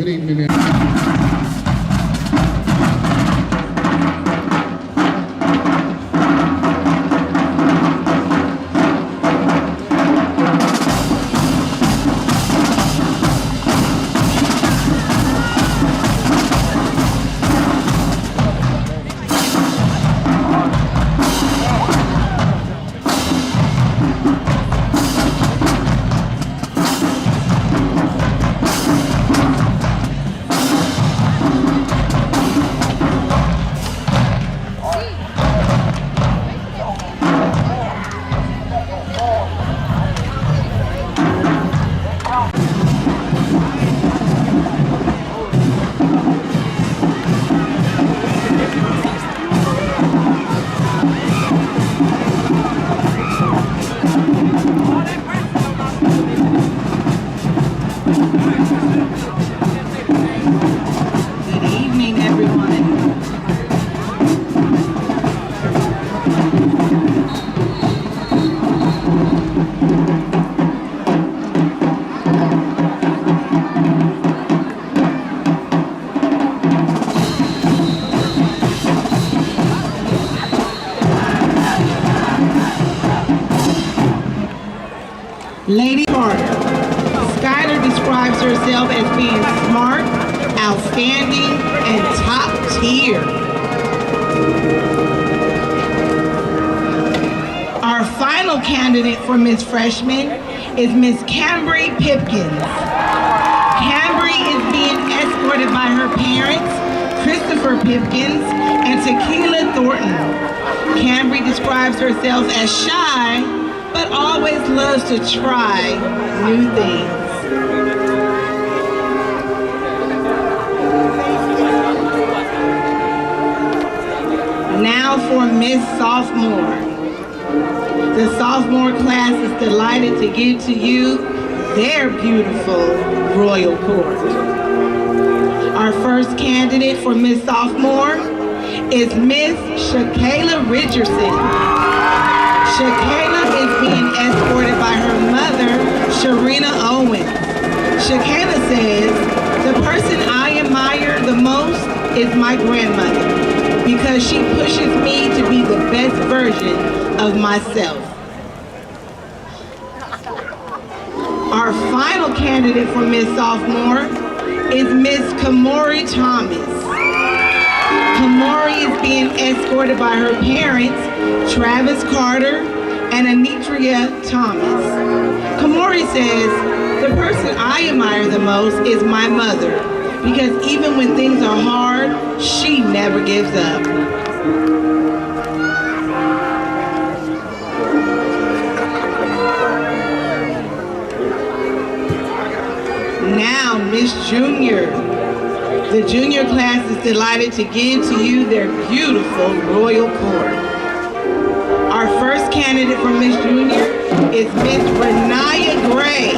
Good evening. Lady Carter. Skyler describes herself as being smart, outstanding, and top tier. Our final candidate for Miss Freshman is Miss Cambry Pipkins. Cambry is being escorted by her parents, Christopher Pipkins and Tequila Thornton. Cambry describes herself as shy, but always loves to try new things. sophomore. The sophomore class is delighted to give to you their beautiful royal court. Our first candidate for Miss Sophomore is Miss Shakayla Richardson. Shakayla is being escorted by her mother, Sharina Owens. Shakayla says, the person I admire the most is my grandmother because she pushes me to be the best version of myself. Our final candidate for Miss Sophomore is Miss Kamori Thomas. Kamori is being escorted by her parents, Travis Carter and Anitria Thomas. Kamori says, the person I admire the most is my mother, because even when things are hard, she never gives up. Now, Miss Junior. The junior class is delighted to give to you their beautiful royal court. Our first candidate for Miss Junior is Miss Renaya Gray.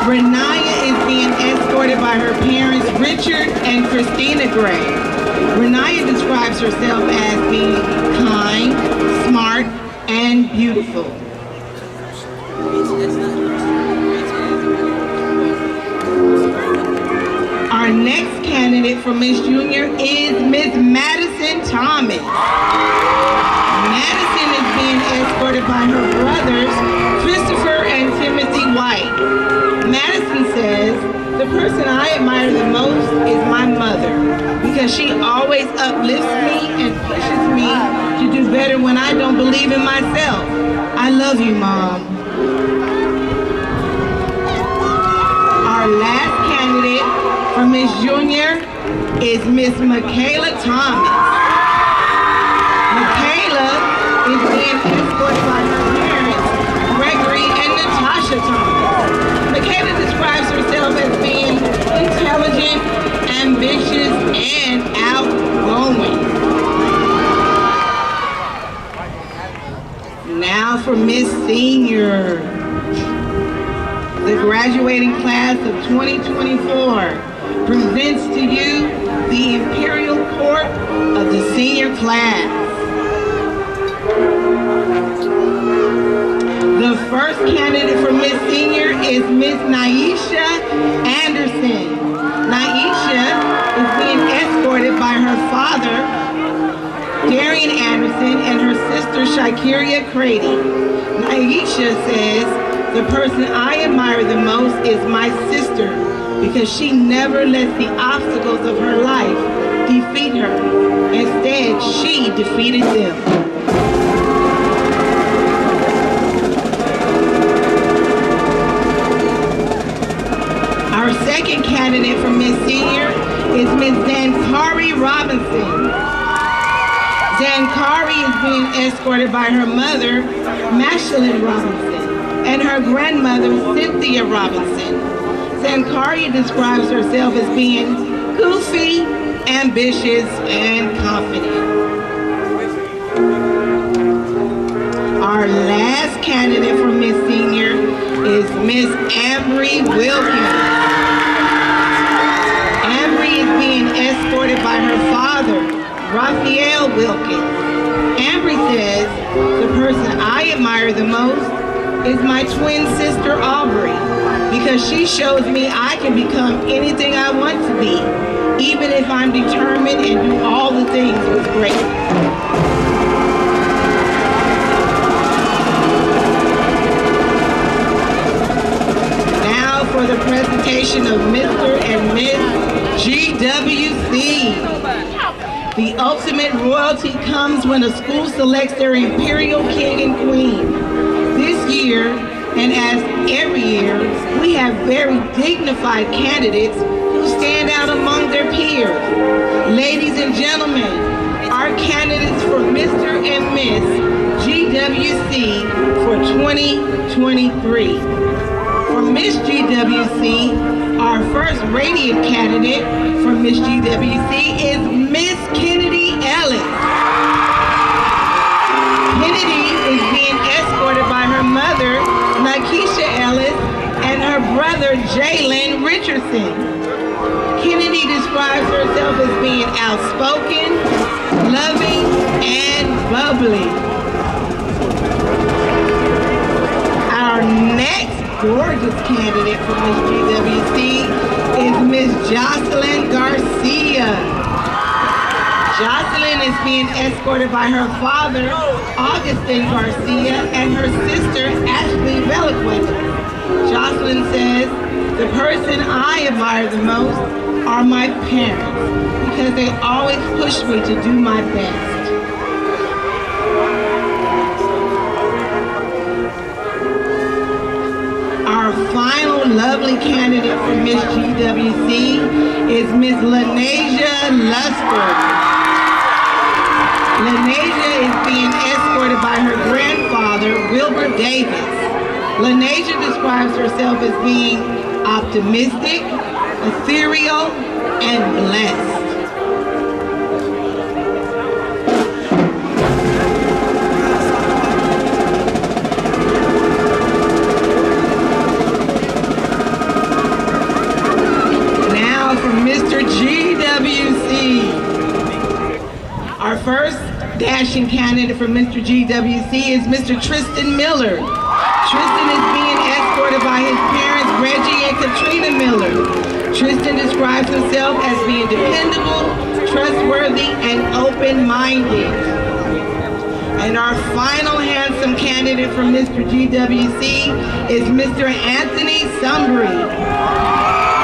Renaya is being escorted by her parents, Richard and Christina Gray. Renaya describes herself as being kind, smart, and beautiful. Our next candidate for Miss Junior is Miss Madison Thomas. Madison is being escorted by her brothers, Christopher and Timothy White. Madison says, the person I admire the most is my mother because she always uplifts me and pushes me to do better when I don't believe in myself. I love you, Mom. Our last candidate for Miss Junior is Miss Michaela Thomas. Michaela is being escorted by her parents, Gregory and Natasha Thomas. Michaela describes herself as being intelligent, ambitious, and outgoing. Now for Miss Senior. The graduating class of 2024 presents to you the Imperial Court of the senior class. The first candidate for Miss Senior is Miss Naisha Anderson. Naisha is being escorted by her father, Darian Anderson, and her sister, Shakiria Crady. Naisha says, the person I admire the most is my sister because she never lets the obstacles of her life defeat her. Instead, she defeated them. Our second candidate for Miss Senior is Miss Zankari Robinson. Zankari is being escorted by her mother, Mashalyn Robinson, and her grandmother, Cynthia Robinson. Zankari describes herself as being goofy, ambitious, and confident. Our last candidate for Miss Senior is Miss Ambry Wilkins. Ambry is being escorted by her father, Raphael Wilkins. Ambry says, the person I admire the most is my twin sister Aubrey because she shows me I can become anything I want to be, even if I'm determined and do all the things with grace. Now for the presentation of Mr. and Miss GWC. The ultimate royalty comes when a school selects their imperial king and queen. This year, and as every year, we have very dignified candidates who stand out among their peers. Ladies and gentlemen, our candidates for Mr. and Miss GWC for 2023. For Miss GWC, our first radiant candidate for Miss GWC is Miss Kennedy Ellis. Kennedy is being escorted by her mother, Nakisha Ellis, and her brother, Jalen Richardson. Kennedy describes herself as being outspoken, loving, and bubbly. Our next gorgeous candidate for Miss GWC is Miss Jocelyn Garcia. Jocelyn is being escorted by her father, Augustin Garcia, and her sister, Ashley Veloquez. Jocelyn says, the person I admire the most are my parents because they always push me to do my best. Our final lovely candidate for Miss GWC is Miss Lanasia Luster. Lanasia is being escorted by her grandfather, Wilbur Davis. Lanasia describes herself as being optimistic, ethereal, and blessed. Now for Mr. GWC. Our first dashing candidate for Mr. GWC is Mr. Tristan Miller. Tristan is being escorted by his parents, Reggie and Katrina Miller. Tristan describes himself as being dependable, trustworthy, and open-minded. And our final handsome candidate for Mr. GWC is Mr. Anthony Sumbry.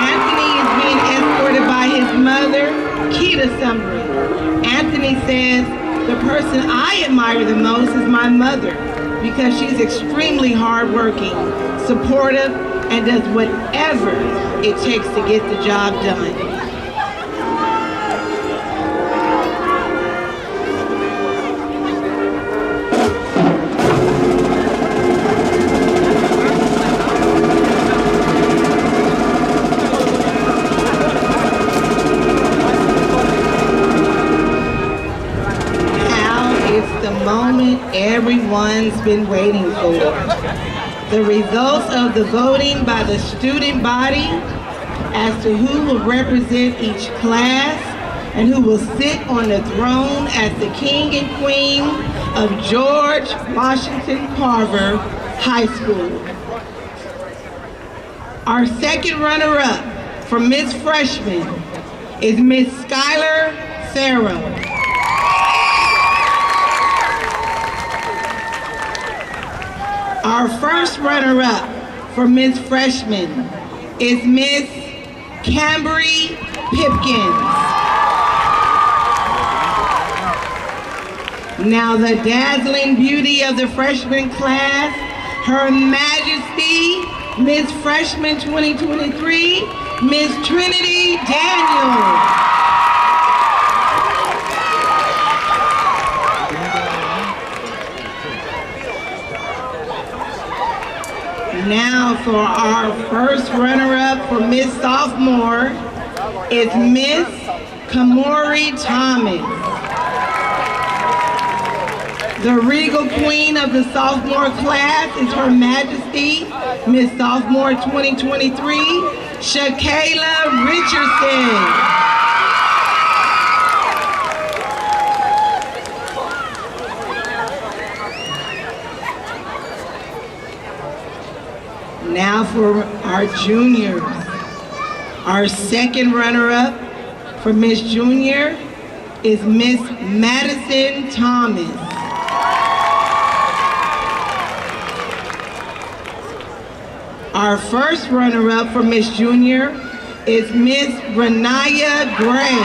Anthony is being escorted by his mother, Keita Sumbry. Anthony says, the person I admire the most is my mother because she's extremely hardworking, supportive, and does whatever it takes to get the job done. Everyone's been waiting for. The results of the voting by the student body as to who will represent each class and who will sit on the throne as the king and queen of George Washington Carver High School. Our second runner-up for Miss Freshman is Miss Skylar Farrow. Our first runner-up for Miss Freshman is Miss Cambry Pipkins. Now the dazzling beauty of the freshman class, Her Majesty, Miss Freshman 2023, Miss Trinity Daniels. Now for our first runner-up for Miss Sophomore is Miss Kamori Thomas. The regal queen of the sophomore class is Her Majesty, Miss Sophomore 2023, Shakayla Richardson. Now for our juniors. Our second runner-up for Miss Junior is Miss Madison Thomas. Our first runner-up for Miss Junior is Miss Renaya Gray.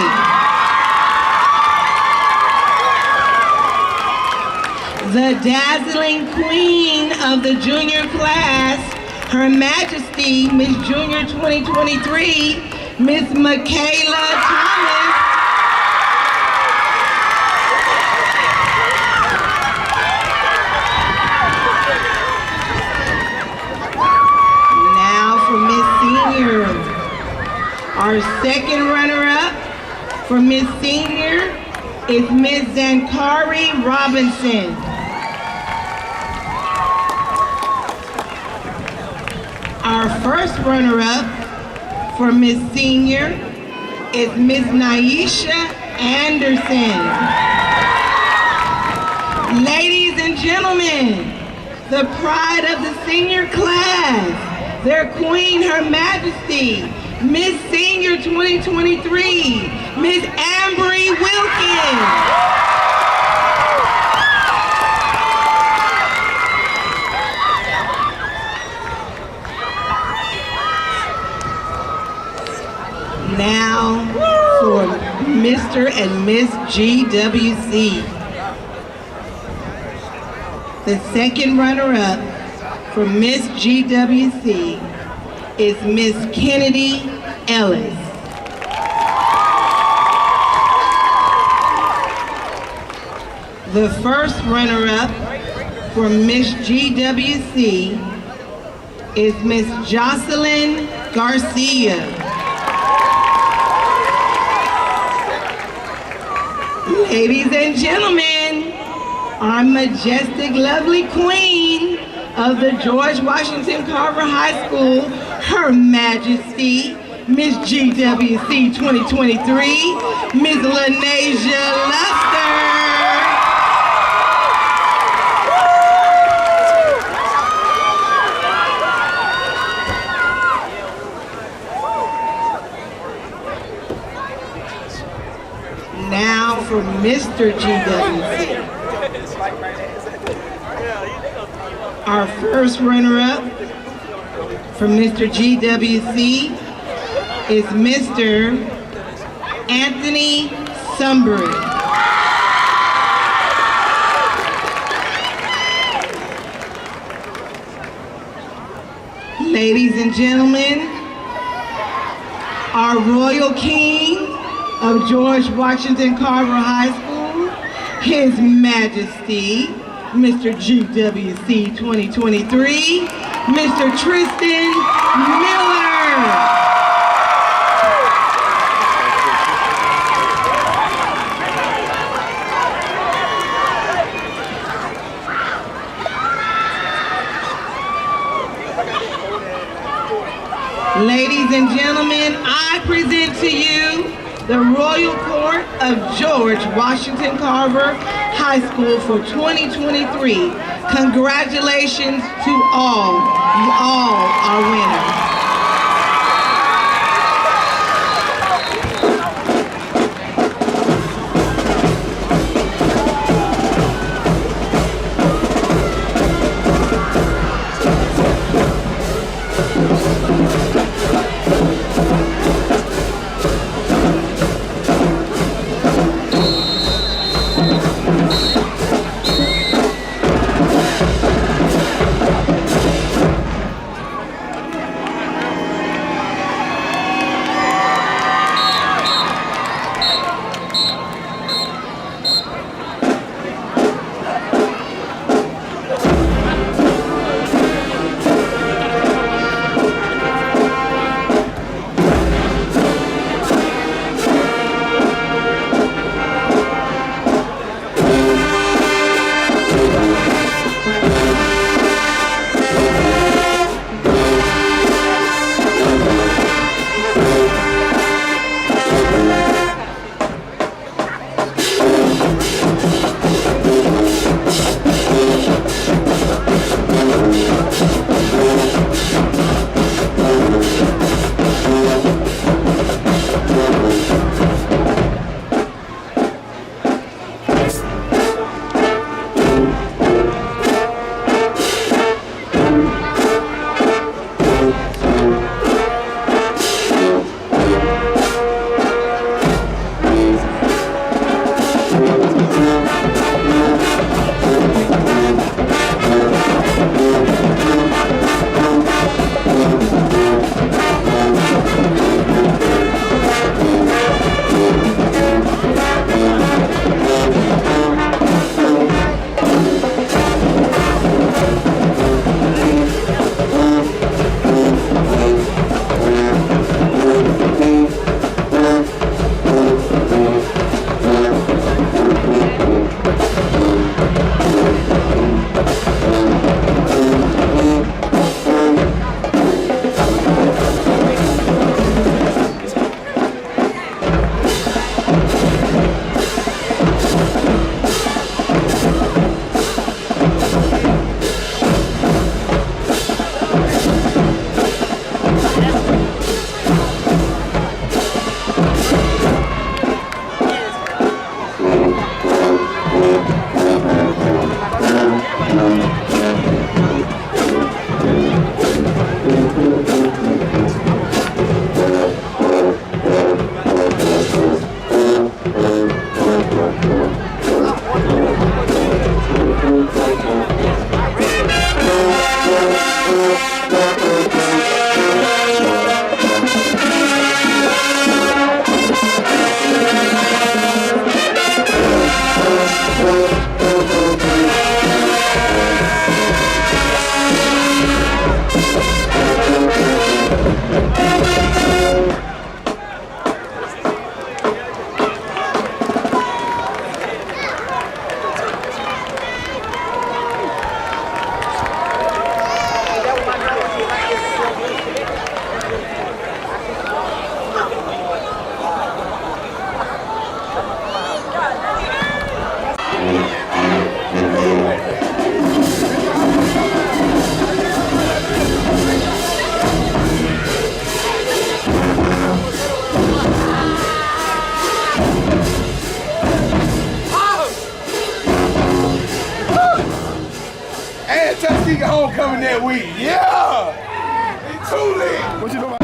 The dazzling queen of the junior class, Her Majesty, Miss Junior 2023, Miss Michaela Thomas. Now for Miss Senior. Our second runner-up for Miss Senior is Miss Zankari Robinson. Our first runner-up for Miss Senior is Miss Naisha Anderson. Ladies and gentlemen, the pride of the senior class, their queen, Her Majesty, Miss Senior 2023, Miss Ambry Wilkins. Now for Mr. and Miss GWC. The second runner-up for Miss GWC is Miss Kennedy Ellis. The first runner-up for Miss GWC is Miss Jocelyn Garcia. Ladies and gentlemen, our majestic, lovely queen of the George Washington Carver High School, Her Majesty, Miss GWC 2023, Miss LaNasia Luster. Now for Mr. GWC. Our first runner-up from Mr. GWC is Mr. Anthony Sunbury. Ladies and gentlemen, our royal king of George Washington Carver High School, His Majesty, Mr. GWC 2023, Mr. Tristan Miller. Ladies and gentlemen, I present to you the Royal Court of George Washington Carver High School for 2023. Congratulations to all. You all are winners. weed. Yeah! It's too lit. What you know about?